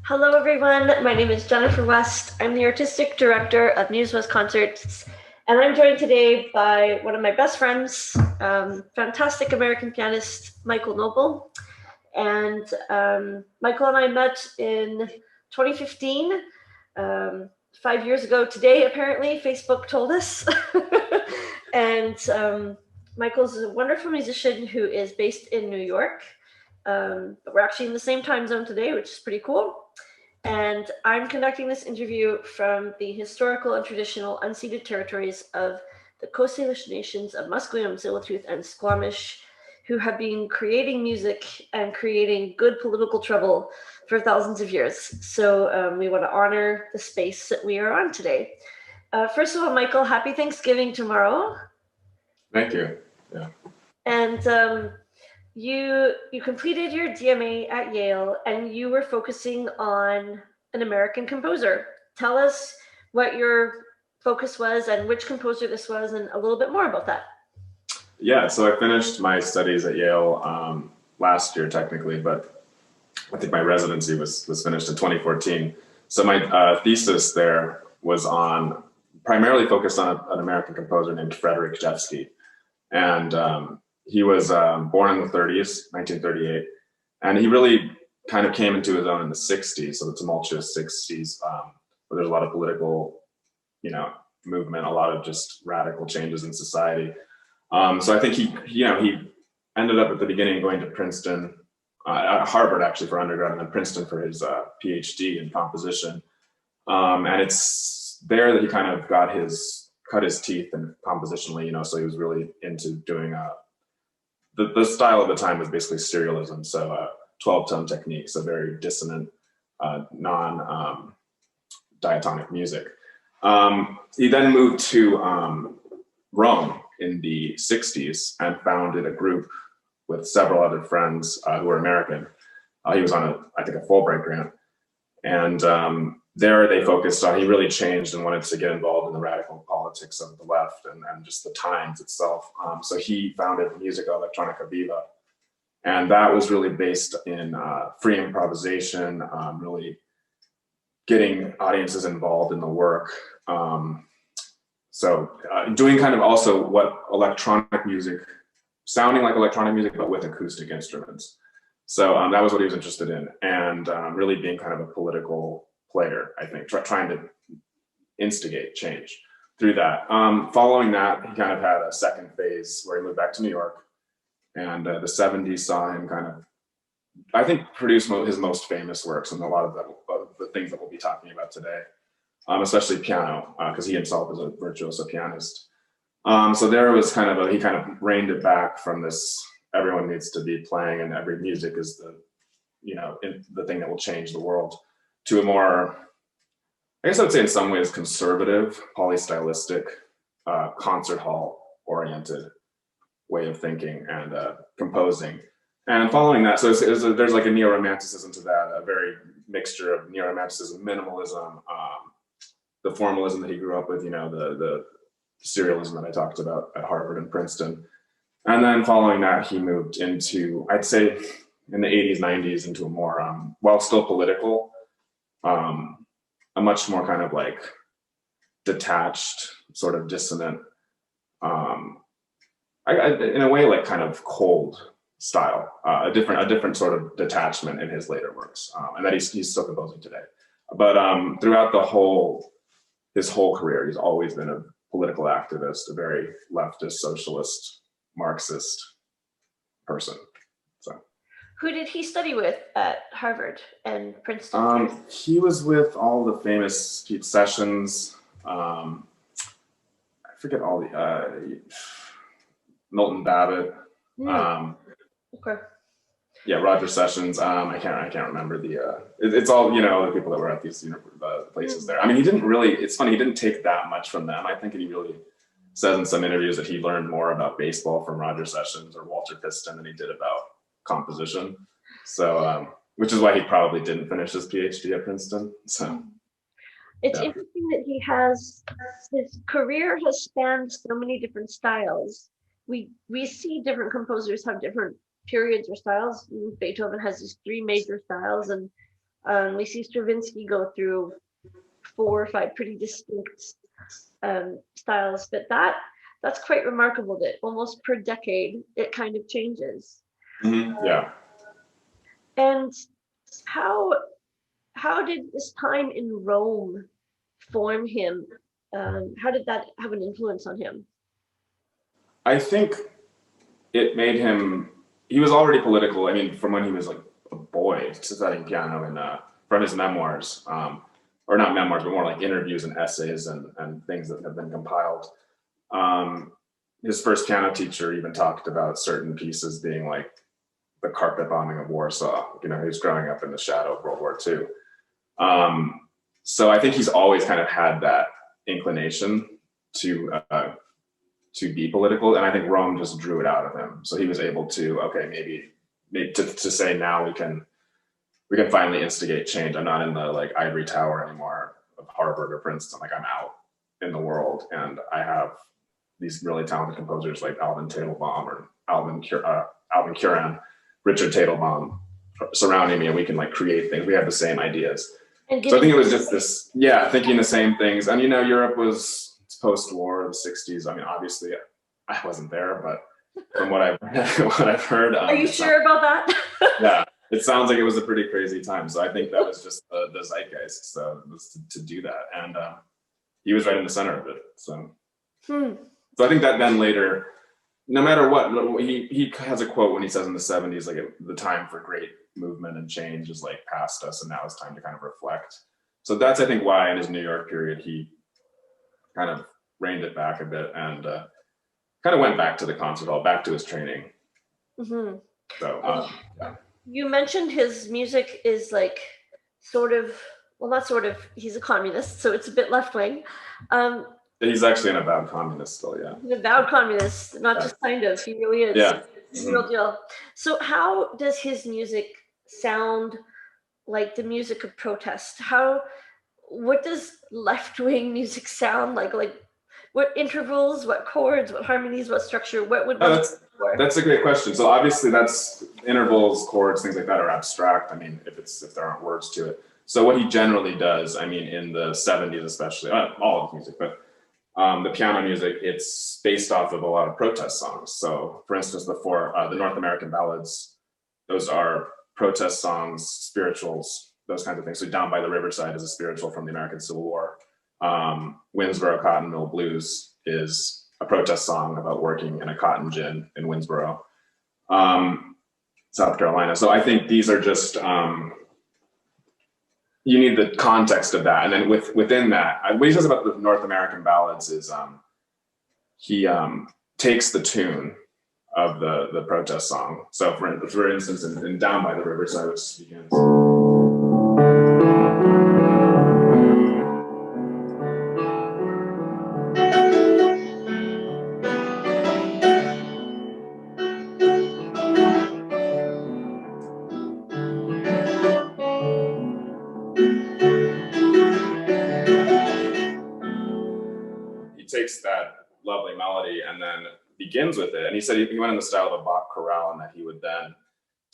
Hello, everyone. My name is Jennifer West. I'm the artistic director of News West Concerts, and I'm joined today by one of my best friends, fantastic American pianist Michael Noble. And Michael and I met in 2015, 5 years ago today, apparently, Facebook told us. and Michael's a wonderful musician who is based in New York. But we're actually in the same time zone today, which is pretty cool. And I'm conducting this interview from the historical and traditional unceded territories of the Coast Salish nations of Musqueam, Tsleil-Waututh, and Squamish, who have been creating music and creating good political trouble for thousands of years. So we want to honor the space that we are on today. First of all, Michael, happy Thanksgiving tomorrow. Thank you. Yeah. And you completed your DMA at Yale, and you were focusing on an American composer. Tell us what your focus was and which composer this was, and a little bit more about that. Yeah, so I finished my studies at Yale last year, technically, but I think my residency was finished in 2014. So my thesis there was primarily focused on an American composer named Frederick Jeffsky. And he was born in the 30s, 1938, and he really kind of came into his own in the 60s, so the tumultuous 60s, where there's a lot of political, movement, a lot of just radical changes in society. So I think he ended up at the beginning going to Princeton, at Harvard actually for undergrad, and then Princeton for his PhD in composition. And it's there that he kind of cut his teeth and compositionally, so he was really into doing the style of the time was basically serialism, so 12-tone technique, so very dissonant, non-diatonic music. He then moved to Rome in the 60s and founded a group with several other friends who were American. He was on I think a Fulbright grant. And there they focused on, he really changed and wanted to get involved in the radical politics of the left and just the times itself. So he founded Musica Electronica Viva. And that was really based in free improvisation, really getting audiences involved in the work. So doing kind of also what electronic music, sounding like electronic music, but with acoustic instruments. So that was what he was interested in, and really being kind of a political player, I think, trying to instigate change through that. Following that, he kind of had a second phase where he moved back to New York, and the 70s saw him kind of, I think, produce his most famous works, and a lot of the things that we'll be talking about today, especially piano, because he himself is a virtuoso pianist. So there was he kind of reined it back from this, everyone needs to be playing and every music is the thing that will change the world, to a more, I guess I would say in some ways, conservative, polystylistic, concert hall oriented way of thinking and composing. And following that, so there's like a neo-romanticism to that, a very mixture of neo-romanticism, minimalism, the formalism that he grew up with, the serialism that I talked about at Harvard and Princeton. And then following that, he moved into, I'd say in the 80s, 90s, into a more, while still political, a much more kind of like detached, sort of dissonant, in a way like kind of cold style, a different sort of detachment in his later works, and that he's still composing today. But throughout his whole career, he's always been a political activist, a very leftist, socialist, Marxist person. So, who did he study with at Harvard and Princeton? He was with all the famous Pete Sessions. I forget all the Milton Babbitt. Okay. Yeah, Roger Sessions. I can't remember the. It's all the people that were at these places there. I mean, he didn't really. It's funny, he didn't take that much from them. I think he really says in some interviews that he learned more about baseball from Roger Sessions or Walter Piston than he did about composition. So, which is why he probably didn't finish his PhD at Princeton. So, it's interesting that his career has spanned so many different styles. We see different composers have different periods or styles. Beethoven has these three major styles, and We see Stravinsky go through 4 or 5 pretty distinct styles, but that's quite remarkable that almost per decade it kind of changes. Yeah. And how did this time in Rome form him? How did that have an influence on him? I think it made him, he was already political. I mean, from when he was like a boy, studying piano and from his memoirs, or not memoirs, but more like interviews and essays and things that have been compiled. His first piano teacher even talked about certain pieces being like the carpet bombing of Warsaw. You know, he was growing up in the shadow of World War II. So I think he's always kind of had that inclination to be political, and I think Rome just drew it out of him. So he was able to, okay, maybe to say now we can finally instigate change. I'm not in the like ivory tower anymore of Harvard or Princeton. Like I'm out in the world, and I have these really talented composers like Alvin Teitelbaum or Alvin Curan, Richard Teitelbaum surrounding me, and we can like create things. We have the same ideas. So I think it was just this, yeah, thinking the same things. And you know, Europe was post-war, the 60s. I mean, obviously, I wasn't there, but from what I've heard, are you sure about that? Yeah, it sounds like it was a pretty crazy time. So I think that was just the zeitgeist. So was to do that, and he was right in the center of it. So, so I think that then later, no matter what, he has a quote when he says in the 70s, like the time for great movement and change is like past us, and now it's time to kind of reflect. So that's, I think, why in his New York period he kind of reined it back a bit and kind of went back to the concert hall, back to his training. Mm-hmm. So yeah. You mentioned his music is like sort of, well, not sort of, he's a communist, so it's a bit left-wing. He's actually an avowed communist still, yeah. An avowed communist, not just kind of, he really is. Yeah. It's a real deal. So how does his music sound like the music of protest? What does left-wing music sound like? Like what intervals, what chords, what harmonies, what structure, what would that's a great question. So obviously that's intervals, chords, things like that are abstract. I mean, if there aren't words to it. So what he generally does, I mean, in the 70s especially, all of his music, but the piano music, it's based off of a lot of protest songs. So for instance, the North American ballads, those are protest songs, spirituals, those kinds of things. So Down by the Riverside is a spiritual from the American Civil War. Winnsboro Cotton Mill Blues is a protest song about working in a cotton gin in Winnsboro, South Carolina. So I think these are just, you need the context of that. And then within that, what he says about the North American ballads is he takes the tune of the protest song. So for instance, in Down by the Riverside, which begins. Takes that lovely melody and then begins with it. And he said he went in the style of a Bach chorale, and that he would then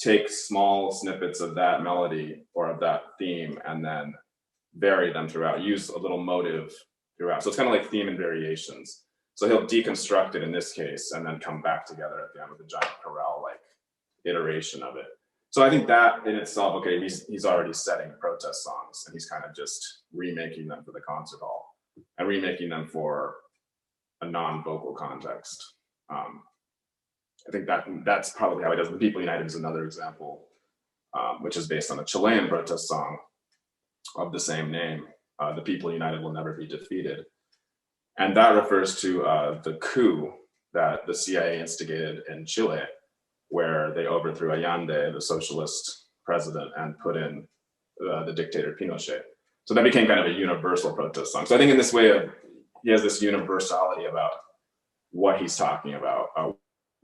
take small snippets of that melody or of that theme and then vary them throughout, use a little motive throughout. So it's kind of like theme and variations. So he'll deconstruct it in this case and then come back together at the end with a giant chorale-like iteration of it. So I think that in itself, okay, he's already setting protest songs, and he's kind of just remaking them for the concert hall and remaking them for a non-vocal context. I think that's probably how he does it. The People United is another example, which is based on a Chilean protest song of the same name. The People United will never be defeated. And that refers to the coup that the CIA instigated in Chile, where they overthrew Allende, the socialist president, and put in the dictator Pinochet. So that became kind of a universal protest song. So I think in this way, he has this universality about what he's talking about,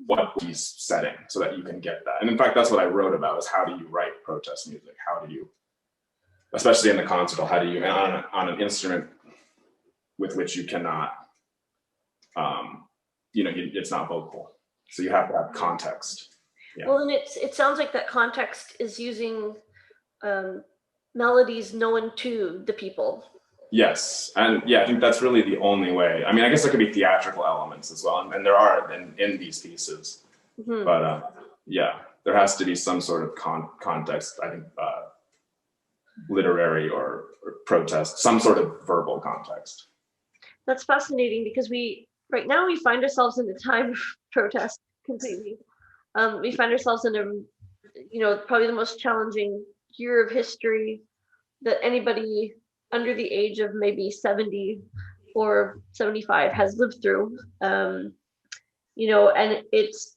what he's setting, so that you can get that. And in fact, that's what I wrote about, is how do you write protest music? How do you, especially in the concert hall, how do you, on an instrument with which you cannot, it's not vocal. So you have to have context. Yeah. Well, and it sounds like that context is using melodies known to the people. Yes, and yeah, I think that's really the only way. I mean, I guess there could be theatrical elements as well, and there are in these pieces. Mm-hmm. But yeah, there has to be some sort of context. I think literary or protest, some sort of verbal context. That's fascinating because right now we find ourselves in a time of protest completely. We find ourselves in probably the most challenging year of history that anybody under the age of maybe 70 or 75 has lived through. And it's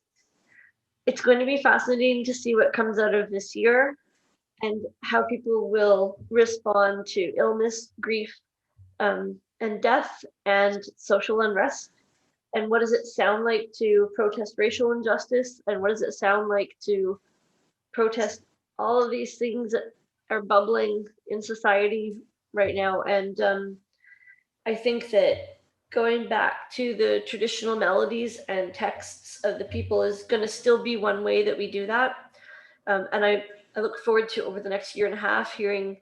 going to be fascinating to see what comes out of this year and how people will respond to illness, grief, and death and social unrest. And what does it sound like to protest racial injustice? And what does it sound like to protest all of these things that are bubbling in society right now? And I think that going back to the traditional melodies and texts of the people is going to still be one way that we do that. And I look forward to over the next year and a half hearing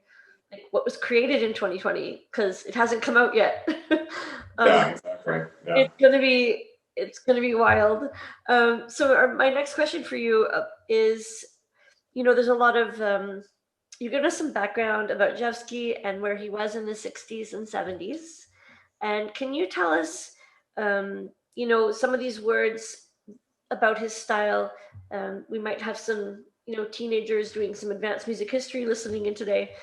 like what was created in 2020 because it hasn't come out yet. Yeah, exactly. Yeah. It's gonna be wild. My next question for you is, there's a lot of you give us some background about Jevsky and where he was in the 60s and 70s. And can you tell us, some of these words about his style? We might have some, teenagers doing some advanced music history listening in today.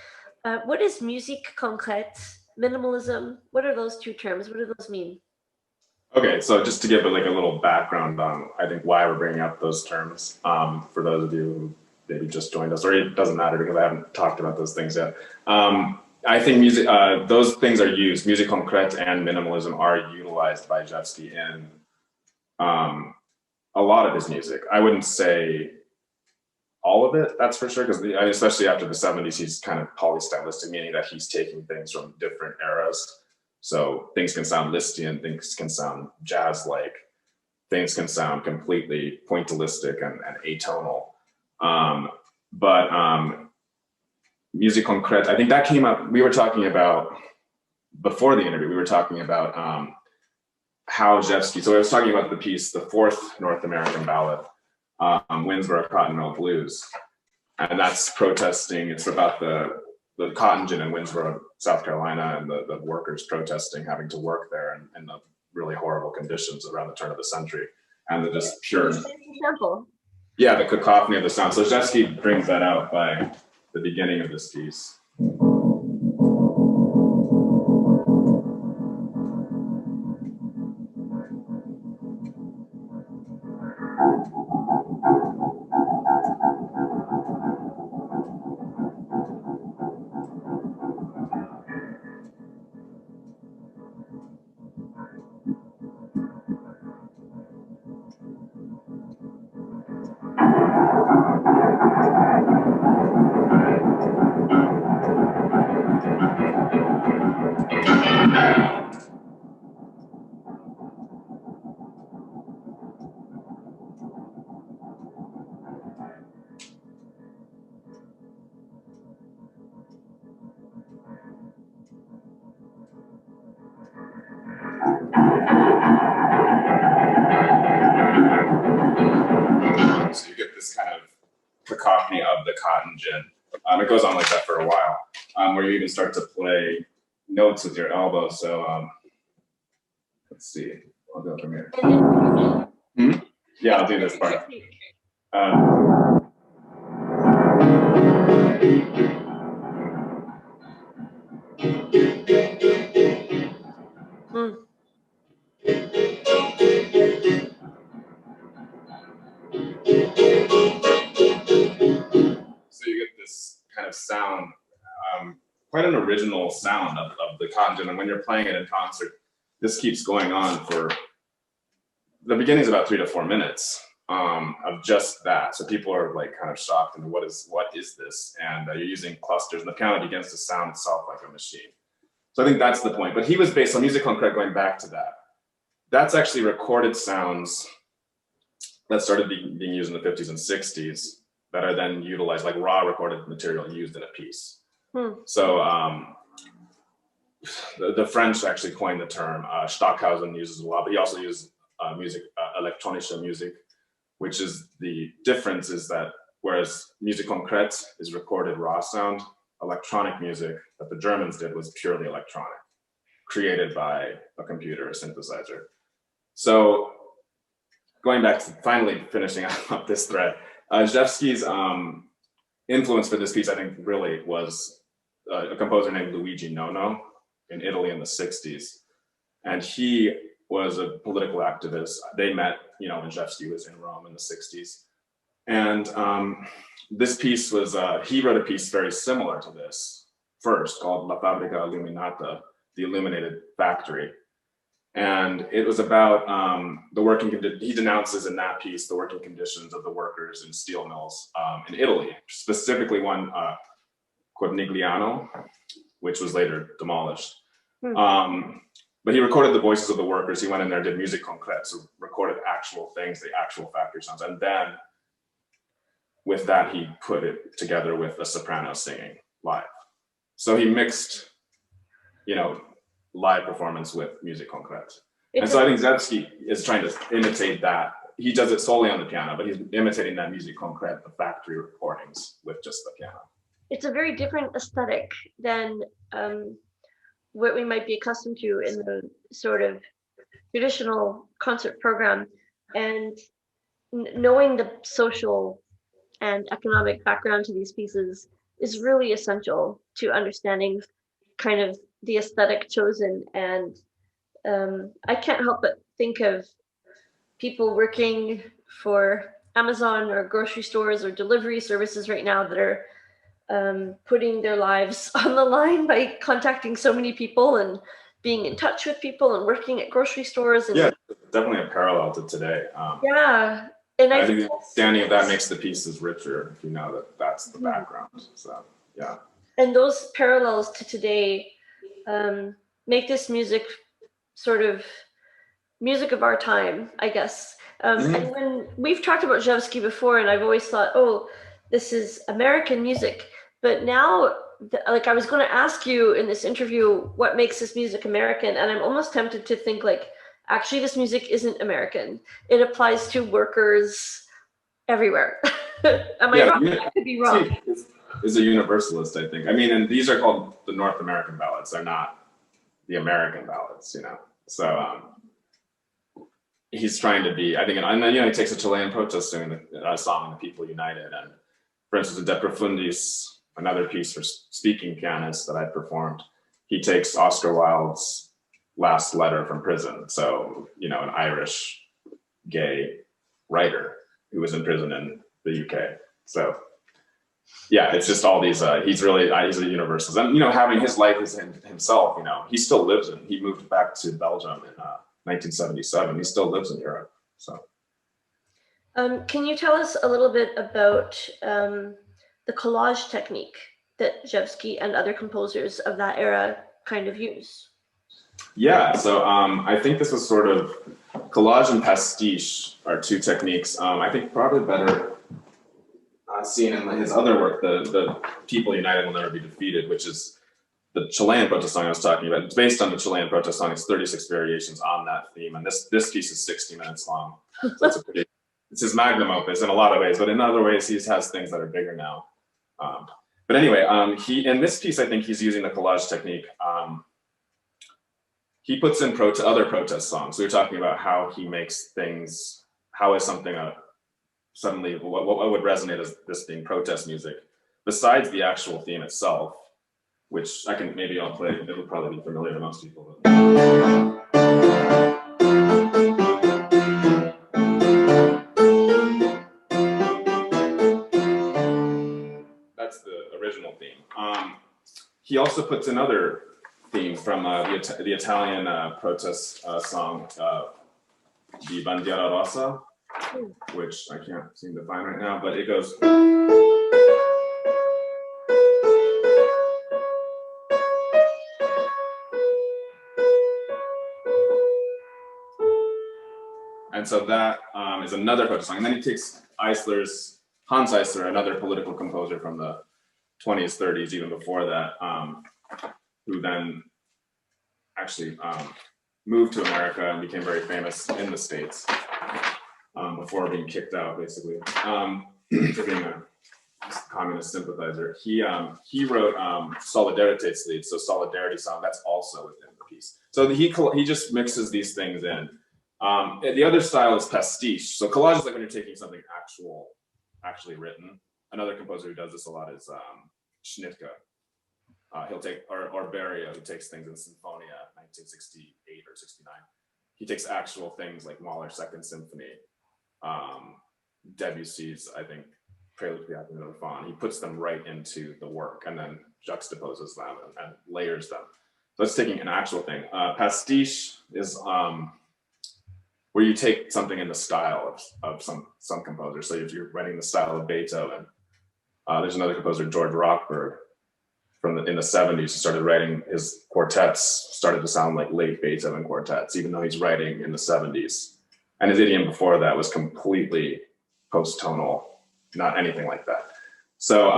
What is musique concrète, minimalism? What are those two terms? What do those mean? Okay, so just to give like a little background on, I think why we're bringing up those terms for those of you who maybe just joined us, or it doesn't matter because I haven't talked about those things yet. I think those things are used. Musique concrète and minimalism are utilized by Jevsky in a lot of his music. I wouldn't say all of it, that's for sure, because especially after the 70s, he's kind of polystylistic, meaning that he's taking things from different eras. So things can sound Lisztian, things can sound jazz-like, things can sound completely pointillistic and atonal. But musique concrète, I think that came up, we were talking about, before the interview, we were talking about how Jevsky, so I was talking about the piece, the fourth North American ballad, Winnsboro Cotton Mill Blues. And that's protesting, it's about the cotton gin in Winnsboro, South Carolina, and the workers protesting having to work there in the really horrible conditions around the turn of the century. And the just pure, yeah, the cacophony of the sound. So Jevsky brings that out by the beginning of this piece. So you get this kind of cacophony of the cotton gin. It goes on like that for a while, where you even start to play notes with your elbow. So let's see, I'll go from here. Yeah, I'll do this part. So you get this kind of sound, quite an original sound of the cotton gin. And when you're playing it in concert, this keeps going on for, the beginning's about 3 to 4 minutes of just that. So people are like kind of shocked and what is this? And you're using clusters and the piano begins to sound itself like a machine. So I think that's the point. But he was based on musique concrète, going back to that. That's actually recorded sounds that started being used in the 50s and 60s that are then utilized, like raw recorded material used in a piece. So the French actually coined the term. Stockhausen uses a lot, but he also used electronische music, which is the difference is that whereas musique concrète is recorded raw sound, electronic music that the Germans did was purely electronic, created by a computer, a synthesizer. So going back to finally finishing up this thread, Rzewski's influence for this piece, I think, really was a composer named Luigi Nono in Italy in the 60s. And he was a political activist. They met, when Rzewski was in Rome in the 60s. And this piece was, he wrote a piece very similar to this first called La Fabbrica Illuminata, the Illuminated Factory. And it was about the working conditions. He denounces in that piece the working conditions of the workers in steel mills in Italy, specifically one Cornigliano, which was later demolished. But he recorded the voices of the workers. He went in there, did musique concrète, so recorded actual things, the actual factory sounds. And then with that, he put it together with a soprano singing live. So he mixed, live performance with musique concrète. And so I think Rzewski is trying to imitate that. He does it solely on the piano, but he's imitating that musique concrète, the factory recordings, with just the piano. It's a very different aesthetic than what we might be accustomed to in the sort of traditional concert program. And knowing the social and economic background to these pieces is really essential to understanding kind of the aesthetic chosen. And I can't help but think of people working for Amazon or grocery stores or delivery services right now that are putting their lives on the line by contacting so many people and being in touch with people and working at grocery stores. And yeah, definitely a parallel to today. Yeah. And I think the understanding of that makes the pieces richer if you know that that's the background. So, yeah. And those parallels to today make this music sort of music of our time, I guess. And when we've talked about Rzewski before, and I've always thought, oh, this is American music. But now, I was going to ask you in this interview, what makes this music American? And I'm almost tempted to think actually, this music isn't American. It applies to workers everywhere. Am I wrong? I could be wrong. Is a universalist, I think. I mean, and these are called the North American ballads. They're not the American ballads, So he's trying to be, I think, and then, he takes a Chilean protest song, The People United. And for instance, in De Profundis, another piece for speaking pianists that I performed, he takes Oscar Wilde's last letter from prison. So, an Irish gay writer who was in prison in the UK. So, yeah, it's just all these, he's a universalist. And, having his life as himself, he still lives he moved back to Belgium in 1977. He still lives in Europe, so. Can you tell us a little bit about the collage technique that Rzewski and other composers of that era kind of use? Yeah, so I think this was sort of, collage and pastiche are two techniques. I think probably better seen in his other work, the People United Will Never Be Defeated, which is the Chilean protest song I was talking about. It's based on the Chilean protest song. It's 36 variations on that theme, and this piece is 60 minutes long. So it's his magnum opus in a lot of ways, but in other ways he has things that are bigger now. But anyway, in this piece, I think he's using the collage technique. He puts in other protest songs. We were talking about how he makes things, how is something suddenly, what would resonate as this being protest music, besides the actual theme itself, which I'll play, it'll probably be familiar to most people. That's the original theme. He also puts in other themes from the Italian protest song, the Bandiera Rossa, which I can't seem to find right now, but it goes. And so that is another protest song. And then he takes Hans Eisler, another political composer from the 20s, 30s, even before that, who then actually moved to America and became very famous in the States before being kicked out, basically, for being a communist sympathizer. He wrote Solidaritetslied, so solidarity song. That's also within the piece. So he just mixes these things in. The other style is pastiche. So collage is like when you're taking something actually written. Another composer who does this a lot is Schnittke. He'll take, or Beria, who takes things in Sinfonia, 1968 or 69. He takes actual things like Mahler's Second Symphony, Debussy's, I think, Prelude to the Afternoon of the Faun. He puts them right into the work and then juxtaposes them and layers them. So it's taking an actual thing. Pastiche is where you take something in the style of some composer. So if you're writing the style of Beethoven, there's another composer, George Rochberg, in the 70s, who started writing his quartets, started to sound like late Beethoven quartets, even though he's writing in the 70s. And his idiom before that was completely post-tonal, not anything like that. So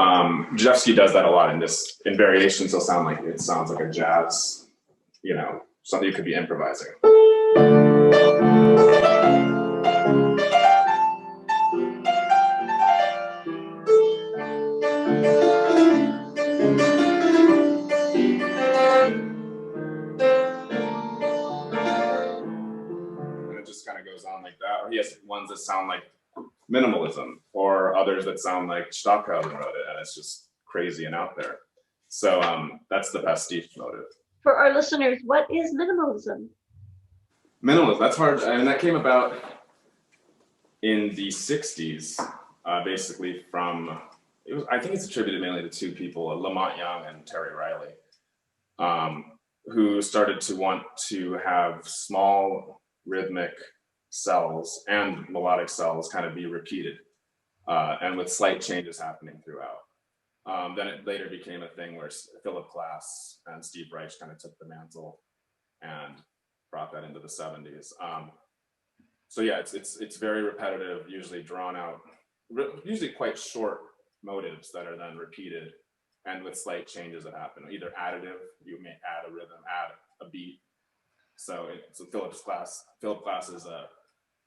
Jeffsky does that a lot in variations. He'll sound like, it sounds like a jazz, something you could be improvising. And it just kind of goes on like that. Or he has ones that sound like minimalism, or others that sound like Stockhausen wrote it, and it's just crazy and out there. So that's the pastiche motive. For our listeners, what is minimalism? Minimalism, that's hard. I mean, that came about in the 60s, basically I think it's attributed mainly to two people, Lamont Young and Terry Riley, who started to want to have small rhythmic cells and melodic cells kind of be repeated, and with slight changes happening throughout. Then it later became a thing where Philip Glass and Steve Reich kind of took the mantle and brought that into the 70s. So yeah, it's very repetitive, usually drawn out, usually quite short motives that are then repeated, and with slight changes that happen, either additive, you may add a rhythm, add a beat. So Philip Glass's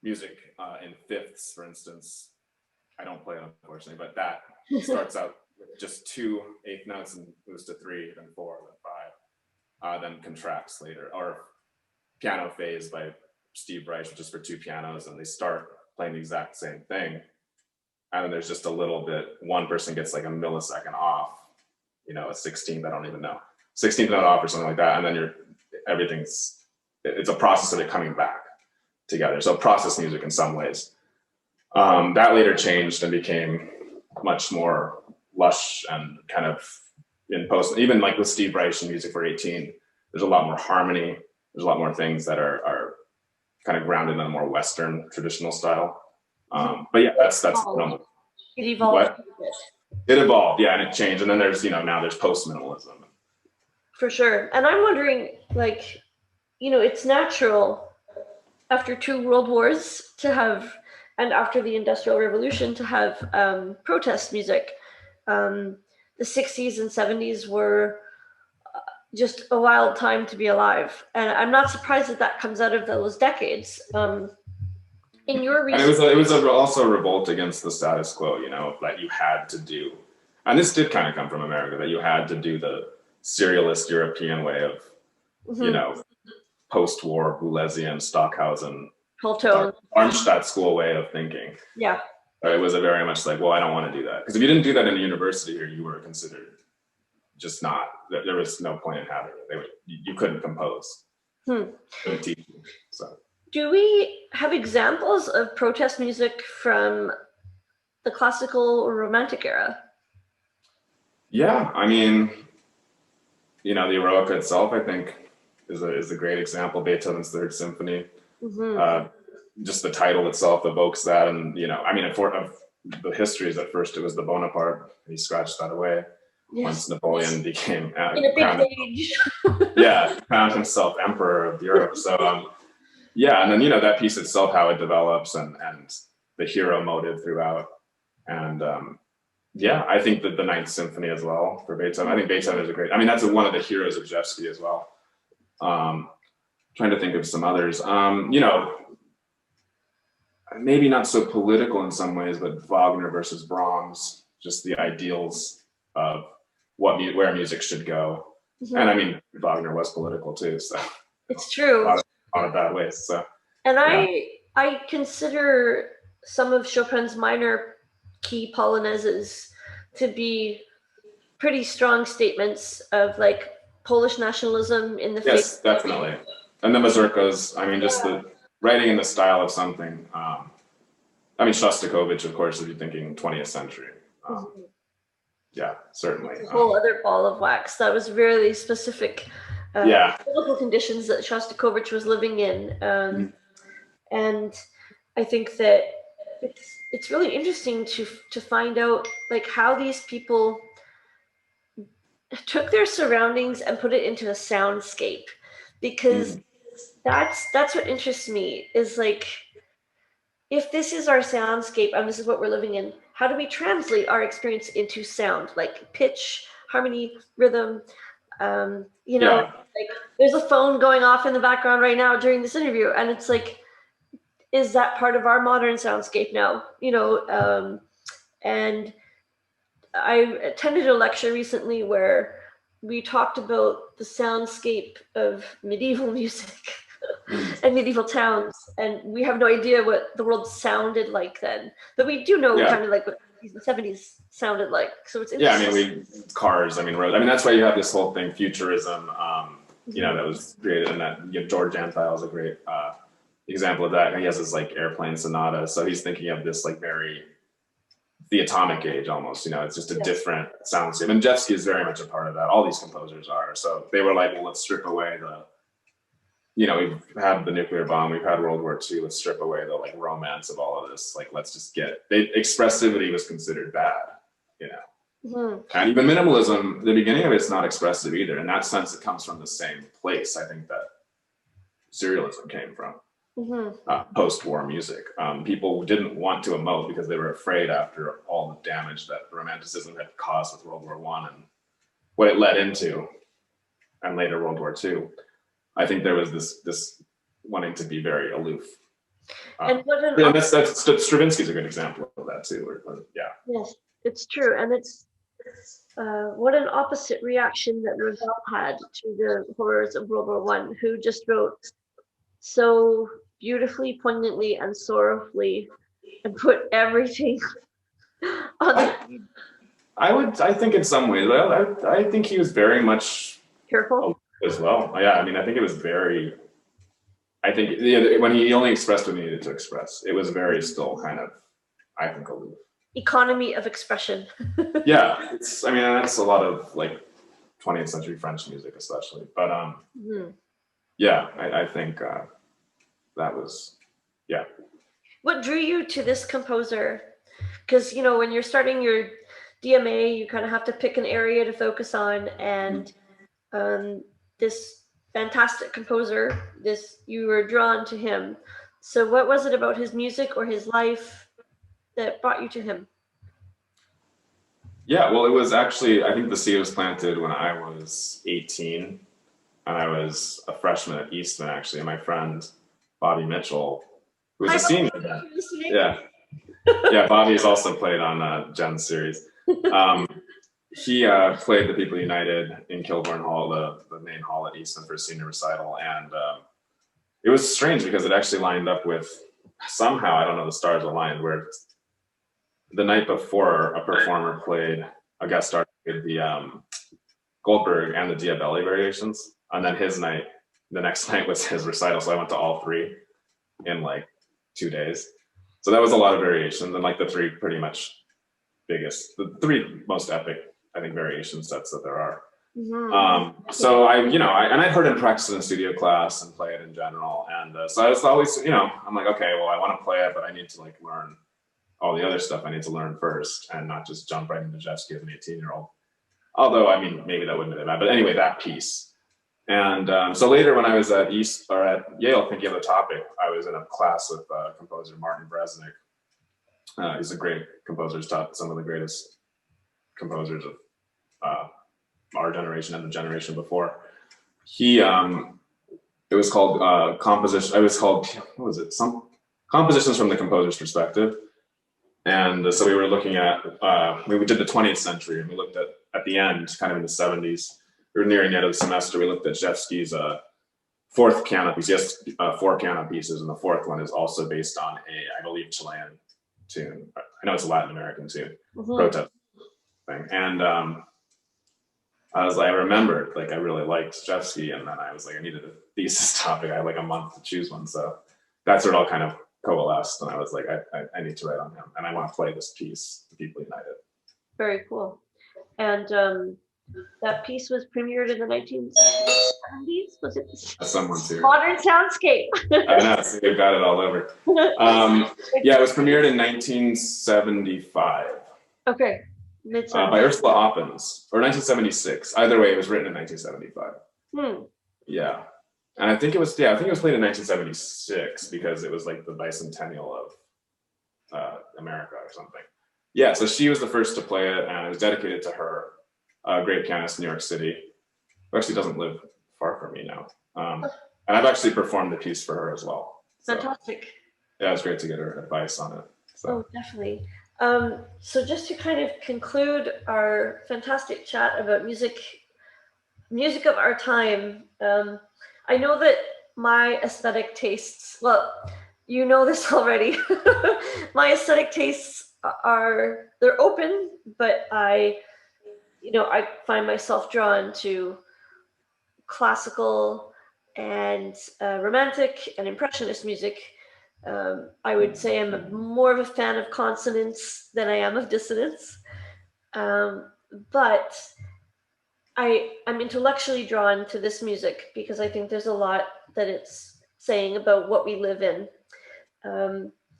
music in fifths, for instance. I don't play it, unfortunately, but that starts out with just 2 eighth notes and moves to 3, then 4, then 5, then contracts later. Or Piano Phase by Steve Reich, which is for 2 pianos, and they start playing the exact same thing. And then there's just a little bit, one person gets like a millisecond off, a 16th, I don't even know, 16th note off or something like that. And then it's a process of it coming back together. So process music in some ways. That later changed and became much more lush and kind of in post, even like with Steve Reich and Music for 18, there's a lot more harmony. There's a lot more things that are kind of grounded in a more Western traditional style. But yeah, that's normal. It evolved. It evolved, yeah, and it changed. And then there's, now there's post-minimalism. For sure. And I'm wondering, it's natural after 2 world wars to have, and after the Industrial Revolution, to have protest music. The 60s and 70s were just a wild time to be alive. And I'm not surprised that comes out of those decades. In your research, and it was also a revolt against the status quo, that you had to do. And this did kind of come from America, that you had to do the serialist European way of, post-war Boulesian, Stockhausen, Darmstadt school way of thinking. Yeah. It was a very much like, well, I don't want to do that. Because if you didn't do that in a university here, you were considered just not, there was no point in having it. You couldn't compose. Couldn't teach you, so. Do we have examples of protest music from the classical or romantic era? Yeah, I mean, the Eroica itself, I think, is a great example. Beethoven's Third Symphony. Just the title itself evokes that, and of the history is at first it was the Bonaparte, and he scratched that away. Yes. Once Napoleon became crowned himself emperor of Europe. So yeah, and then that piece itself, how it develops, and the hero motive throughout, and Yeah, I think that the Ninth Symphony as well for Beethoven. I think Beethoven is a great. I mean, that's one of the heroes of Jeffsky as well. Trying to think of some others. Maybe not so political in some ways, but Wagner versus Brahms, just the ideals of where music should go. Mm-hmm. And I mean, Wagner was political too, so it's true. A lot of bad ways. So, and yeah. I consider some of Chopin's minor key polonaises to be pretty strong statements of like Polish nationalism in the yes, definitely. And the mazurkas, I mean, just the writing in the style of something. I mean, Shostakovich, of course, if you're thinking 20th century. Yeah, certainly. A whole other ball of wax. That was really specific political conditions that Shostakovich was living in. And I think that it's really interesting to find out like how these people took their surroundings and put it into a soundscape, because that's what interests me, is like, if this is our soundscape and this is what we're living in, how do we translate our experience into sound, like pitch, harmony, rhythm? Like there's a phone going off in the background right now during this interview, and it's like, is that part of our modern soundscape now? And I attended a lecture recently where we talked about the soundscape of medieval music and medieval towns, and we have no idea what the world sounded like then, but we do know kind of like what the 70s sounded like. So it's interesting. I mean, cars, I mean, roads. I mean, that's why you have this whole thing, futurism, that was created, and that George Antheil is a great example of that. He has this like airplane sonata, so he's thinking of this like very the atomic age almost, it's just a different soundscape. And Jeffsky is very much a part of that. All these composers are. So they were like, well, let's strip away we've had the nuclear bomb, we've had World War II, let's strip away the like romance of all of this. Like, let's just expressivity was considered bad, And even minimalism, the beginning of it's not expressive either. In that sense, it comes from the same place, I think, that serialism came from. Post-war music. People didn't want to emote because they were afraid after all the damage that Romanticism had caused with World War I and what it led into, and later World War II. I think there was this wanting to be very aloof. And Stravinsky's a good example of that too. Yes, it's true, and it's what an opposite reaction that Ravel had to the horrors of World War I, who just wrote so beautifully, poignantly, and sorrowfully, and put everything on the. I think in some ways, I think he was very much careful as well. Yeah, I mean, I think it was very. I think when he only expressed what he needed to express, it was very still kind of, I think, aloof. Economy of expression. Yeah, that's a lot of like 20th century French music, especially. But I think. That was, What drew you to this composer? Because, when you're starting your DMA, you kind of have to pick an area to focus on. And this fantastic composer, you were drawn to him. So what was it about his music or his life that brought you to him? Yeah, well, it was actually, I think the seed was planted when I was 18. And I was a freshman at Eastman, actually. And my friend, Bobby Mitchell, who was a senior then. Yeah, Bobby's also played on Jen's series. He played the People United in Kilbourne Hall, the main hall at Eastman, for a senior recital. And it was strange because it actually lined up with, somehow, I don't know, the stars aligned, where the night before a performer played, a guest star played the Goldberg and the Diabelli variations. And then the next night was his recital, so I went to all three in like 2 days. So that was a lot of variations, and like the three most epic, I think, variation sets that there are. So I'd heard him practice in a studio class and play it in general, and so I was always, I'm like, okay, well, I want to play it, but I need to like learn all the other stuff I need to learn first, and not just jump right into Jeffsky as an 18-year-old. Although, I mean, maybe that wouldn't have been bad, but anyway, that piece. And so later, when I was at Yale thinking of the topic, I was in a class with composer Martin Bresnik. He's a great composer. He's taught some of the greatest composers of our generation and the generation before. He, it was called composition. It was called, what was it? Some compositions from the composer's perspective. And so we were looking at, we did the 20th century, and we looked at the end, kind of in the 70s. We were nearing the end of the semester. We looked at Jeffsky's fourth piano piece. He has 4 piano pieces, and the fourth one is also based on I believe, Chilean tune. I know it's a Latin American tune, protest thing. And I remembered, like, I really liked Jeffsky, and then I was like, I needed a thesis topic. I had like a month to choose one, so that's where it all kind of coalesced, and I was like, I need to write on him, and I want to play this piece, The People United. Very cool. And that piece was premiered in the 1970s. Was it Someone's here. Modern Soundscape? I know, so they've got it all over. Yeah, it was premiered in 1975. Okay. By Ursula Oppens, or 1976. Either way, it was written in 1975. Yeah. And I think it was played in 1976 because it was like the bicentennial of America or something. Yeah, so she was the first to play it, and it was dedicated to her, a great pianist in New York City, who actually doesn't live far from me now. And I've actually performed the piece for her as well. So, fantastic. yeah, it was great to get her advice on it. So. Oh, definitely. So just to kind of conclude our fantastic chat about music of our time, I know that my aesthetic tastes, well, you know this already, my aesthetic tastes they're open, but I find myself drawn to classical and romantic and impressionist music. I would say I'm more of a fan of consonance than I am of dissonance. But I'm intellectually drawn to this music because I think there's a lot that it's saying about what we live in.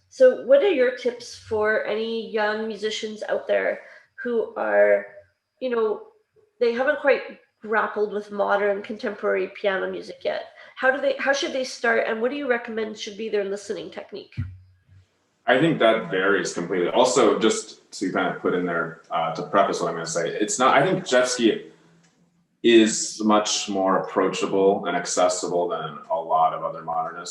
So what are your tips for any young musicians out there who are, they haven't quite grappled with modern contemporary piano music yet? How should they start, and what do you recommend should be their listening technique? I think that varies completely. Also, just to kind of put in there to preface what I'm going to say, I think Jeffsky is much more approachable and accessible than a lot of other modern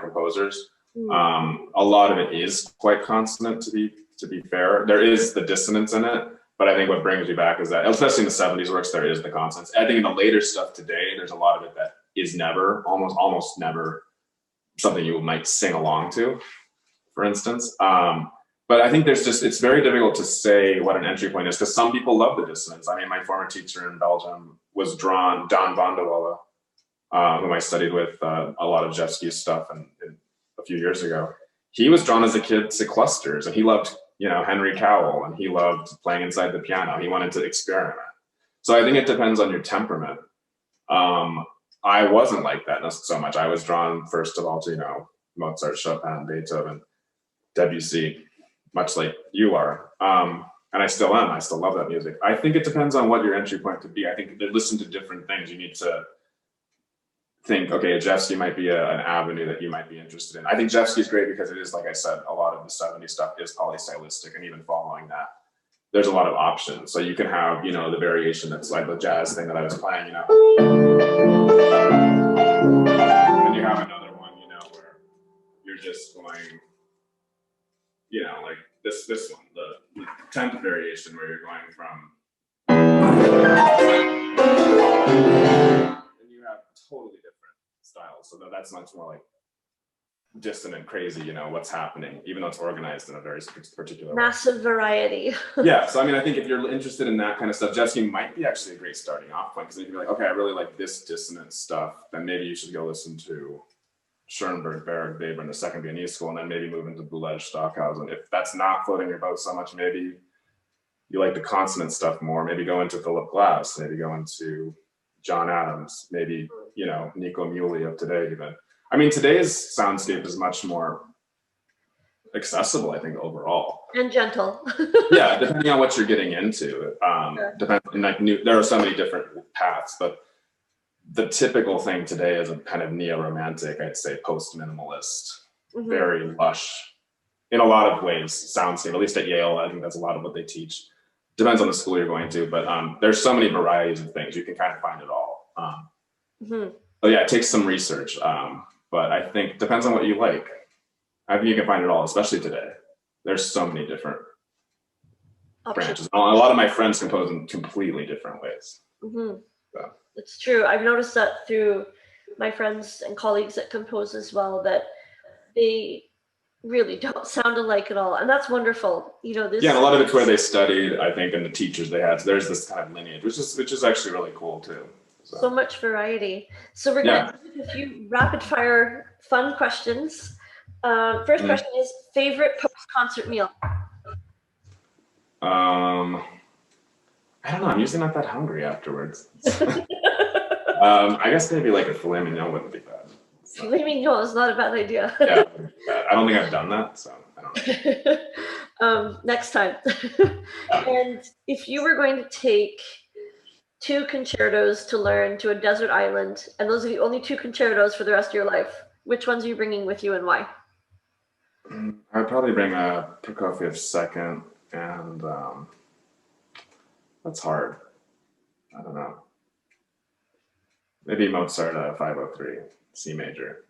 composers. A lot of it is quite consonant, to be fair. There is the dissonance in it, but I think what brings you back is that, especially in the 70s works, there is the consonance. I think in the later stuff today, there's a lot of it that is almost never something you might sing along to, for instance. But I think it's very difficult to say what an entry point is, because some people love the dissonance. I mean, my former teacher in Belgium was Don Bondewelle, whom I studied with a lot of Jeffsky's stuff and a few years ago. He was drawn as a kid to clusters, and he loved, Henry Cowell, and he loved playing inside the piano. He wanted to experiment. So I think it depends on your temperament. I wasn't like that so much. I was drawn, first of all, to, Mozart, Chopin, Beethoven, Debussy, much like you are. And I still am. I still love that music. I think it depends on what your entry point could be. I think to listen to different things, you need to think, okay, Jeffsky might be an avenue that you might be interested in. I think Jeffsky is great because it is, like I said, a lot of the 70s stuff is polystylistic, and even following that, there's a lot of options. So you can have, the variation that's like the jazz thing that I was playing, And you have another one, where you're just going, like this one, the 10th variation, where you're going from, and you have totally different styles. So that's much more like dissonant, crazy, what's happening, even though it's organized in a very particular massive variety. Yeah, so I mean, I think if you're interested in that kind of stuff, Jeffsky might be actually a great starting off point, because if you're like, okay, I really like this dissonant stuff, then maybe you should go listen to Schoenberg, Berg, Weber in the second Viennese school, and then maybe move into Boulez, Stockhausen. If that's not floating your boat so much, maybe you like the consonant stuff more. Maybe go into Philip Glass, maybe go into John Adams, maybe, Nico Muhly of today even. I mean, today's soundscape is much more accessible, I think, overall. And gentle. Yeah, depending on what you're getting into. There are so many different paths, but the typical thing today is a kind of neo-romantic, I'd say post-minimalist, very lush, in a lot of ways, soundscape, at least at Yale. I think that's a lot of what they teach. depends on the school you're going to, but there's so many varieties of things. You can kind of find it all. But yeah, it takes some research. But I think it depends on what you like. I think you can find it all, especially today. There's so many different branches. A lot of my friends compose in completely different ways. So. It's true. I've noticed that through my friends and colleagues that compose as well, that they really don't sound alike at all, and that's wonderful. You know, this. Yeah, and a lot of it's where they studied, I think, and the teachers they had. So there's this kind of lineage, which is actually really cool too. So much variety. So we're going to do a few rapid fire fun questions. First question is favorite post-concert meal. I don't know. I'm usually not that hungry afterwards. I guess maybe like a filet mignon wouldn't be bad. So. Filet mignon is not a bad idea. Yeah, I don't think I've done that, so I don't know. Next time. And if you were going to take 2 concertos to learn to a desert island, and those are the only 2 concertos for the rest of your life, which ones are you bringing with you and why? I'd probably bring a Prokofiev second, and that's hard. I don't know. Maybe Mozart 503 C major.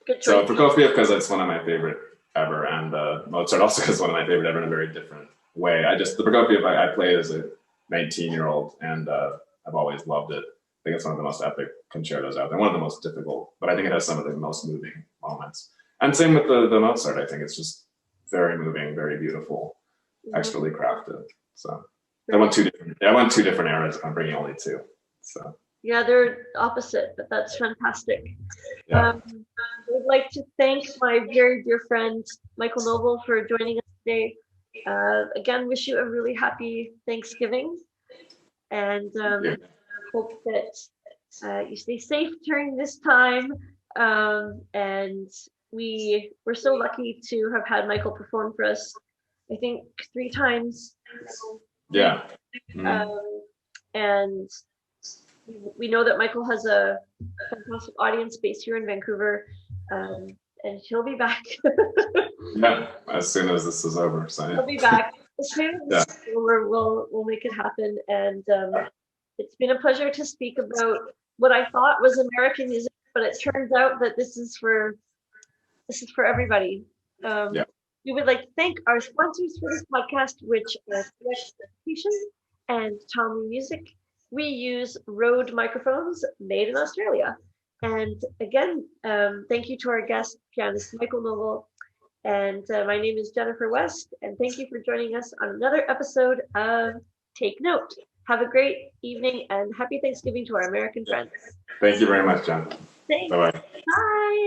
Good choice. So Prokofiev because it's one of my favorite ever, and Mozart also because one of my favorite ever in a very different way. The Prokofiev I played as a 19-year-old, and I've always loved it. I think it's one of the most epic concertos out there, one of the most difficult, but I think it has some of the most moving moments. And same with the Mozart. I think it's just very moving, very beautiful, expertly crafted. So I went 2 different. I went 2 different eras. I'm bringing only 2. So yeah, they're opposite, but that's fantastic. Yeah. I'd like to thank my very dear friend Michael Noble for joining us today. Again, wish you a really happy Thanksgiving, and hope that you stay safe during this time. And we're so lucky to have had Michael perform for us, I think 3 times. Yeah. And we know that Michael has a fantastic audience base here in Vancouver, and he'll be back. Yeah, as soon as this is over. So yeah. He'll be back. As soon as this is over, we'll make it happen. And it's been a pleasure to speak about what I thought was American music, but it turns out that this is for everybody. We would like to thank our sponsors for this podcast, which are Select Education and Tommy Music. We use Rode microphones made in Australia. And again, thank you to our guest, pianist Michael Noble. And my name is Jennifer West, and thank you for joining us on another episode of Take Note. Have a great evening and happy Thanksgiving to our American friends. Thank you very much, Jen. Thanks. Bye-bye. Bye.